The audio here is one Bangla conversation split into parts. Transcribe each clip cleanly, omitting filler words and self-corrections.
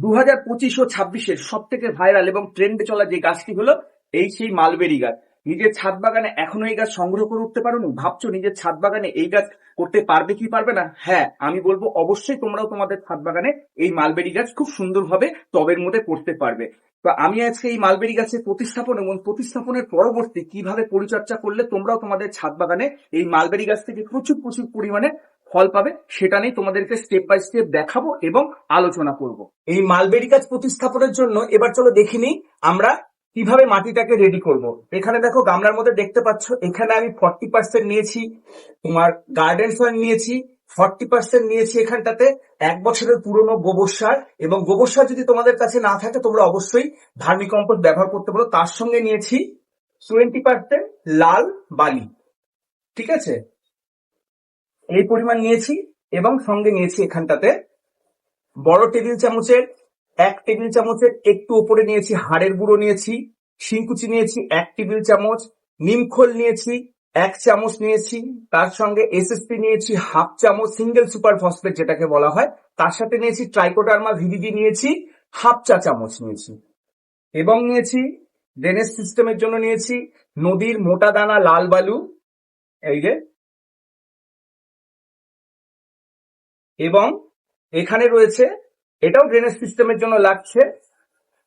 2025 ও 26-এর সব থেকে ভাইরাল এবং ট্রেন্ডে চলা যে গাছটি হলো এই সেই মালবেরি গাছ। নিজের ছাদ বাগানে এখনো এই গাছ সংগ্রহ করে উঠতে পারোনি? ভাবছো নিজের ছাদ বাগানে এই গাছ করতে পারবে কি পারবে না? হ্যাঁ, আমি বলবো অবশ্যই তোমরাও তোমাদের ছাদ বাগানে এই মালবেরি গাছ খুব সুন্দরভাবে টবের মধ্যে করতে পারবে। তো আমি আজকে এই মালবেরি গাছের প্রতিস্থাপন এবং প্রতিস্থাপনের পরবর্তী কিভাবে পরিচর্যা করলে তোমরাও তোমাদের ছাদ বাগানে এই মালবেরি গাছ থেকে প্রচুর প্রচুর পরিমাণে ফল পাবে সেটা নিয়ে তোমাদেরকে স্টেপ বাই স্টেপ দেখাবো এবং আলোচনা করব। এই মালবেরি গাছ প্রতিস্থাপনের জন্য এবার চলো দেখে নিই আমরা কিভাবে মাটিটাকে রেডি করব। এখানে দেখো গামলার মধ্যে দেখতে পাচ্ছ, এখানে আমি 40% নিয়েছি তোমার গার্ডেন সয়েল নিয়েছি, 40% নিয়েছি এখানটাতে 1 বছরের পুরনো গোবর সার, এবং গোবর সার যদি তোমাদের কাছে না থাকে তোমরা অবশ্যই ভার্মি কম্পোস্ট ব্যবহার করতে পারো। তার সঙ্গে নিয়েছি 20% লাল বালি। ঠিক আছে, এই পরিমাণ নিয়েছি এবং সঙ্গে নিয়েছি এখানটাতে বড় টেবিল চামচের 1 টেবিল চামচের একটু উপরে নিয়েছি হাড়ের গুঁড়ো নিয়েছি, শিংকুচি নিয়েছি 1 টেবিল চামচ, নিমখোল নিয়েছি 1 চামচ নিয়েছি, তার সঙ্গে এসএসপি নিয়েছি 1/2 চামচ, সিঙ্গেল সুপার ফসফেট যেটাকে বলা হয়, তার সাথে নিয়েছি ট্রাইকোডার্মা ভিভিডি নিয়েছি 1/2 চা চামচ নিয়েছি, এবং নিয়েছি ড্রেনেজ সিস্টেমের জন্য নিয়েছি নদীর মোটা দানা লাল বালু, এই যে, এবং এখানে রয়েছে, এটাও ড্রেনেজ সিস্টেমের জন্য লাগছে,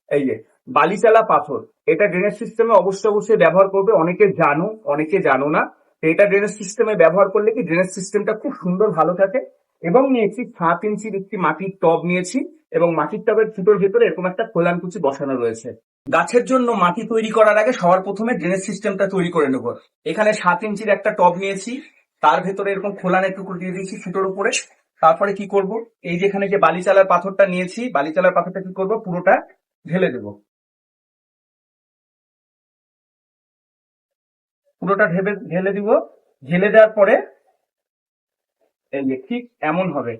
এই যে বালিচালা পাথর। এটা ড্রেনেজ সিস্টেমে অবশ্যই ব্যবহার করবে, অনেকে জানো অনেকে জানো না। এটা ড্রেনেজ সিস্টেমে ব্যবহার করলে কি ড্রেনেজ সিস্টেমটা খুব সুন্দর ভালো থাকে। এবং নিয়েছি 7 ইঞ্চির একটি মাটির টব নিয়েছি, এবং মাটির টবের ফুটোর ভেতরে এরকম একটা খোলানকুচি বসানো রয়েছে। গাছের জন্য মাটি তৈরি করার আগে সবার প্রথমে ড্রেনেজ সিস্টেমটা তৈরি করে নেব। এখানে 7 ইঞ্চির একটা টব নিয়েছি, তার ভেতরে এরকম খোলানের টুকরো দিয়ে দিয়েছি ফুটোর উপরে। তারপরে কি করব, এই যেখানে যে বালিচালার পাথরটা নিয়েছি, বালিচালার পাথরটা কি করব, পুরোটা ঢেলে দেব। পুরোটা ঢেলে দিব। ঢেলে দেওয়ার পরে এই যে ঠিক এমন হবে।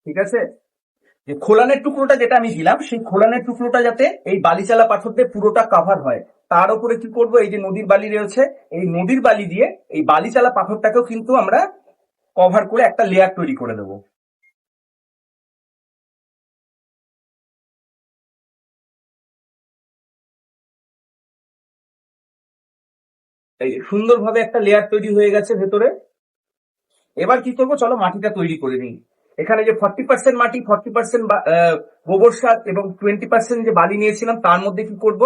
ঠিক আছে, যে খোলানের টুকরোটা যেটা আমি দিলাম, সেই খোলানের টুকরোটা যাতে এই বালিচালা পাথর দিয়ে পুরোটা কাভার হয়। তার উপরে কি করব, এই যে নদীর বালি রয়েছে, এই নদীর বালি দিয়ে এই বালিচালা পাথরটাকেও কিন্তু আমরা কভার করে একটা লেয়ার তৈরি করে দেবো। এই সুন্দরভাবে একটা লেয়ার তৈরি হয়ে গেছে ভেতরে। এবার কি করবো, চলো মাটিটা তৈরি করে নিই। এখানে যে 40% মাটি, 40% গোবর সার এবং 20% যে বালি নিয়েছিলাম, তার মধ্যে কি করব,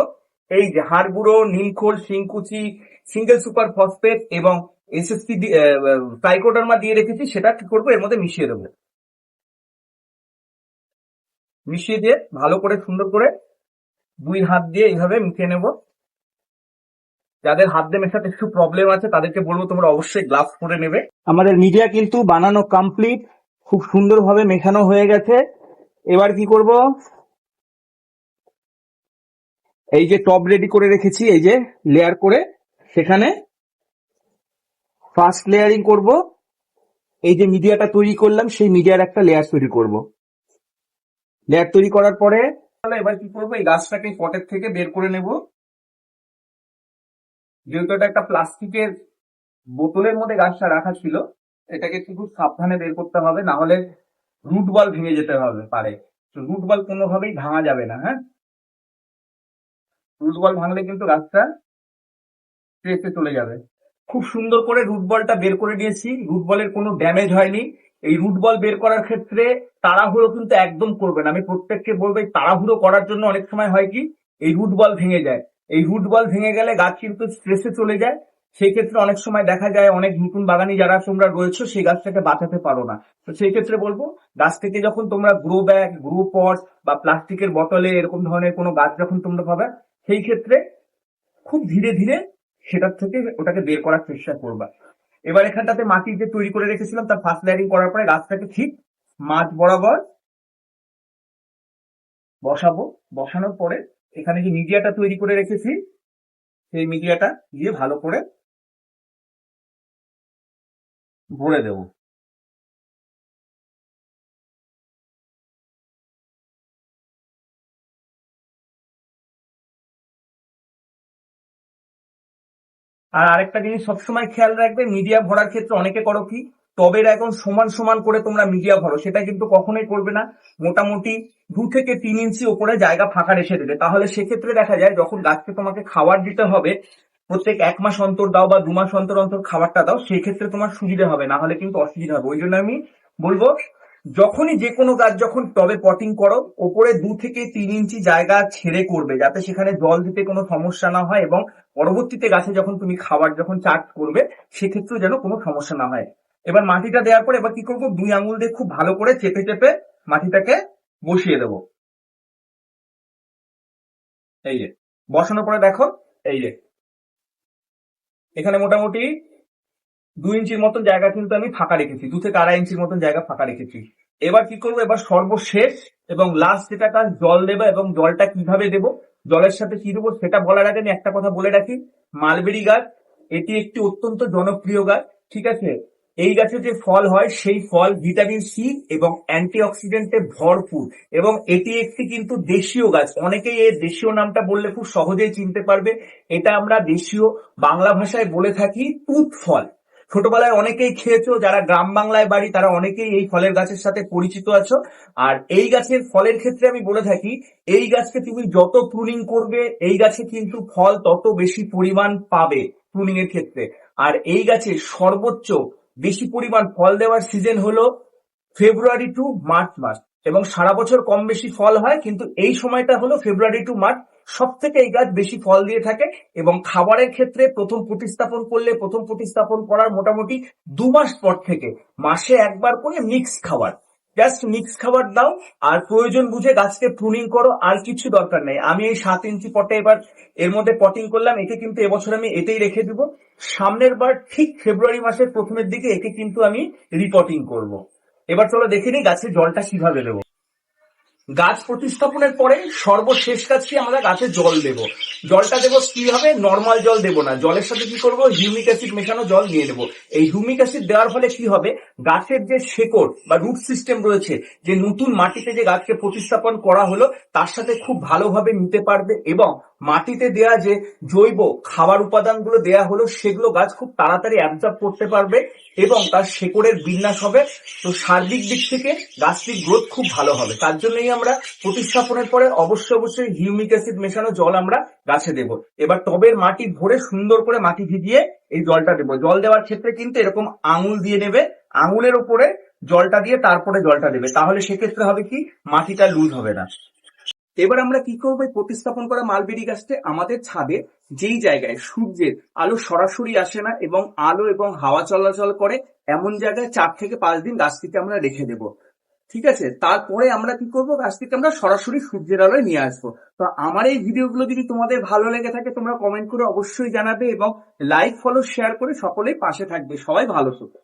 এই যে হাড় গুঁড়ো, নিমখোল, শিংকুচি, সিঙ্গেল সুপার ফসফেট এবং এসএসপি ট্রাইকোডার্মা দিয়ে রেখেছি, সেটা কি করবো এর মধ্যে মিশিয়ে দেবো। মিশিয়ে দিয়ে ভালো করে সুন্দর করে 2 হাত দিয়ে এইভাবে মিশিয়ে নেব। যাদের হাত দিয়ে মেশাতে একটু প্রবলেম আছে তাদেরকে বলবো তোমরা অবশ্যই গ্লাভস পরে নেবে। আমাদের মিডিয়া কিন্তু বানানো কমপ্লিট, খুব সুন্দরভাবে মেশানো হয়ে গেছে। এবার কি করব, এই যে টপ রেডি করে রেখেছি, এই যে লেয়ার করে, সেখানে ফার্স্ট লেয়ারিং করব। এই যে মিডিয়াটা তৈরি করলাম, সেই মিডিয়ার একটা লেয়ার তৈরি করব। লেয়ার তৈরি করার পরে এবার কি করব, এই গাছটাকে পটের থেকে বের করে নেব। যেহেতু এটা একটা প্লাস্টিকের বোতলের মধ্যে গাছটা রাখা ছিল, এটাকে একটু খুব সাবধানে বের করতে হবে, না হলে রুট বল ভেঙে যেতে হবে পারে। রুট বল কোনোভাবেই ভাঙা যাবে না। হ্যাঁ, রুট বল ভাঙলে কিন্তু গাছটা ট্রেসে চলে যাবে। খুব সুন্দর করে রুট বলটা বের করে নিয়েছি, রুট বলের কোনো ড্যামেজ হয়নি। এই রুট বল বের করার ক্ষেত্রে তাড়াহুড়ো কিন্তু একদম করবে না। আমি প্রত্যেককে বলবো এই তাড়াহুড়ো করার জন্য অনেক সময় হয় কি, এই রুট বল ভেঙে যায়। এই রুট বল ভেঙে গেলে গাছ কিন্তু স্ট্রেসে চলে যায়। সেই ক্ষেত্রে অনেক সময় দেখা যায় অনেক নতুন বাগানি যারা তোমরা রয়েছে সেই গাছটাকে বাঁচাতে পারো না। তো সেই ক্ষেত্রে বলবো, গাছ থেকে যখন তোমরা গ্রো ব্যাগ, গ্রো পট বা প্লাস্টিকের বোতলে এরকম ধরনের কোনো গাছ যখন তোমরা পাবে, সেই ক্ষেত্রে খুব ধীরে ধীরে সেটার থেকে ওটাকে বের করার চেষ্টা করবা। এবার এখানটাতে মাটি যে তৈরি করে রেখেছিলাম, তার ফার্স্ট লেয়ারিং করার পরে গাছটাকে ঠিক মাঝ বরাবর বসাবো। বসানোর পরে এখানে যে মিডিয়াটা তৈরি করে রেখেছি, সেই মিডিয়াটা দিয়ে ভালো করে ভরে দেবো। আর আরেকটা জিনিস সবসময় খেয়াল রাখবে, মিডিয়া ভরার ক্ষেত্রে অনেকে করো কি, টবের এখন সমান সমান করে তোমরা মিডিয়া ভরো, সেটা কিন্তু কখনোই করবে না। মোটামুটি 2 থেকে 3 ইঞ্চি ওপরে জায়গা ফাঁকা রেখে দেবে। তাহলে সেক্ষেত্রে দেখা যায় যখন গাছকে তোমাকে খাবার দিতে হবে, প্রত্যেক 1 মাস অন্তর দাও বা 2 মাস অন্তর অন্তর খাবারটা দাও, সেই ক্ষেত্রে তোমার সুবিধা হবে, না হলে কিন্তু অসুবিধা হবে। ওই জন্য আমি বলবো, যখনই যে কোনো গাছ যখন টবে পটিং করো, ওপরে 2 থেকে 3 ইঞ্চি জায়গা ছেড়ে করবে, যাতে সেখানে জল দিতে কোনো সমস্যা না হয়, এবং পরবর্তীতে গাছে যখন তুমি খাবার যখন চার্জ করবে সেক্ষেত্রেও যেন কোনো সমস্যা না হয়। এবার মাটিটা দেওয়ার পর এবার কি করবো, 2 আঙুল দিয়ে খুব ভালো করে চেপে চেপে মাটিটাকে বসিয়ে দেবো। এই যে বসানোর পরে দেখো, এই যে এখানে মোটামুটি 2 ইঞ্চির মতন জায়গা কিন্তু আমি ফাঁকা রেখেছি, 2 থেকে 2.5 ইঞ্চির মতন জায়গা ফাঁকা রেখেছি। এবার কি করবো, এবার সর্বশেষ এবং লাস্ট যেটা কাজ, জল দেবো। এবং জলটা কিভাবে দেবো, জলের সাথে কি দেবো সেটা বলার আগে আমি একটা কথা বলে রাখি। মালবেরি গাছ এটি একটি অত্যন্ত জনপ্রিয় গাছ, ঠিক আছে। এই গাছে যে ফল হয় সেই ফল ভিটামিন সি এবং অ্যান্টিঅক্সিডেন্টে ভরপুর, এবং এটি একটি কিন্তু দেশীয় গাছ। অনেকেই এর দেশীয় নামটা বললে খুব সহজেই চিনতে পারবে। এটা আমরা দেশীয় বাংলা ভাষায় বলে থাকি তুত ফল। ছোটবেলায় অনেকেই খেয়েছো, যারা গ্রাম বাংলায় বাড়ি তারা অনেকেই এই ফলের গাছের সাথে পরিচিত আছো। আর এই গাছের ফলের ক্ষেত্রে আমি বলে থাকি, এই গাছকে তুমি যত প্রুনিং করবে এই গাছে কিন্তু ফল তত বেশি পরিমাণ পাবে প্রুনিং এর ক্ষেত্রে। আর এই গাছের সর্বোচ্চ বেশি পরিমাণ ফল দেওয়ার সিজন হলো ফেব্রুয়ারি টু মার্চ মাস, এবং সারা বছর কম বেশি ফল হয়, কিন্তু এই সময়টা হলো ফেব্রুয়ারি টু মার্চ, সব থেকে এই গাছ বেশি ফল দিয়ে থাকে। এবং খাবারের ক্ষেত্রে প্রথম প্রতিস্থাপন করার মোটামুটি 2 মাস পর থেকে মাসে একবার করে মিক্স খাবার, জাস্ট মিক্স খাবার দাও। আর প্রয়োজন বুঝে গাছকে প্রুনিং করো, আর কিছু দরকার নেই। আমি এই 7 ইঞ্চি পটে এবার এর মধ্যে পটিং করলাম, একে কিন্তু এবছর আমি এতেই রেখে দিব। সামনের বার ঠিক ফেব্রুয়ারি মাসের প্রথমের দিকে একে কিন্তু আমি রিপটিং করব। এবার চলো দেখে নিই গাছে জলটা কিভাবে দেবো। গাছ প্রতিস্থাপনের পরে সর্বশেষ কাজ কি, আমরা গাছে জল দেব। জলটা দেবো কিভাবে, নর্মাল জল দেবো না, জলের সাথে কি করব, হিউমিক অ্যাসিড মেশানো জল নিয়ে নেবো। এই হিউমিক অ্যাসিড দেওয়ার ফলে কি হবে, গাছের যে শেকড় বা রুট সিস্টেম রয়েছে, যে নতুন মাটিতে যে গাছকে প্রতিস্থাপন করা হলো তার সাথে খুব ভালোভাবে নিতে পারবে, এবং মাটিতে দেয়া যে জৈব খাবার উপাদানগুলো দেয়া হলো সেগুলো গাছ খুব তাড়াতাড়ি অ্যাবজর্ব করতে পারবে, এবং তার শেকড়ের বিন্যাস হবে। তো সার্বিক দিক থেকে গাছটির গ্রোথ খুব ভালো হবে। তার জন্যই আমরা প্রতিস্থাপনের পরে অবশ্যই হিউমিক অ্যাসিড মেশানো জল আমরা গাছে দেব। এবার টবের মাটি ভরে সুন্দর করে মাটি ভিজিয়ে এই জলটা দেবো। জল দেওয়ার ক্ষেত্রে কিন্তু এরকম আঙুল দিয়ে নেবে, আঙুলের উপরে জলটা দিয়ে তারপরে জলটা দেবে, তাহলে সেক্ষেত্রে হবে কি, মাটিটা লুজ হবে না। এবার আমরা কি করবো, প্রতিস্থাপন করা মালবেরি গাছটা আমাদের ছাদে, যেই জায়গায় সূর্যের আলো সরাসরি আসে না এবং আলো এবং হাওয়া চলাচল করে, এমন জায়গায় 4 থেকে 5 দিন গাছটিকে আমরা রেখে দেব, ঠিক আছে। তারপরে আমরা কি করবো, গাছটিকে আমরা সরাসরি সূর্যের আলোয় নিয়ে আসবো। তো আমার এই ভিডিওগুলো যদি তোমাদের ভালো লেগে থাকে তোমরা কমেন্ট করে অবশ্যই জানাবে, এবং লাইক ফলো শেয়ার করে সকলেই পাশে থাকবে। সবাই ভালো থাকবে।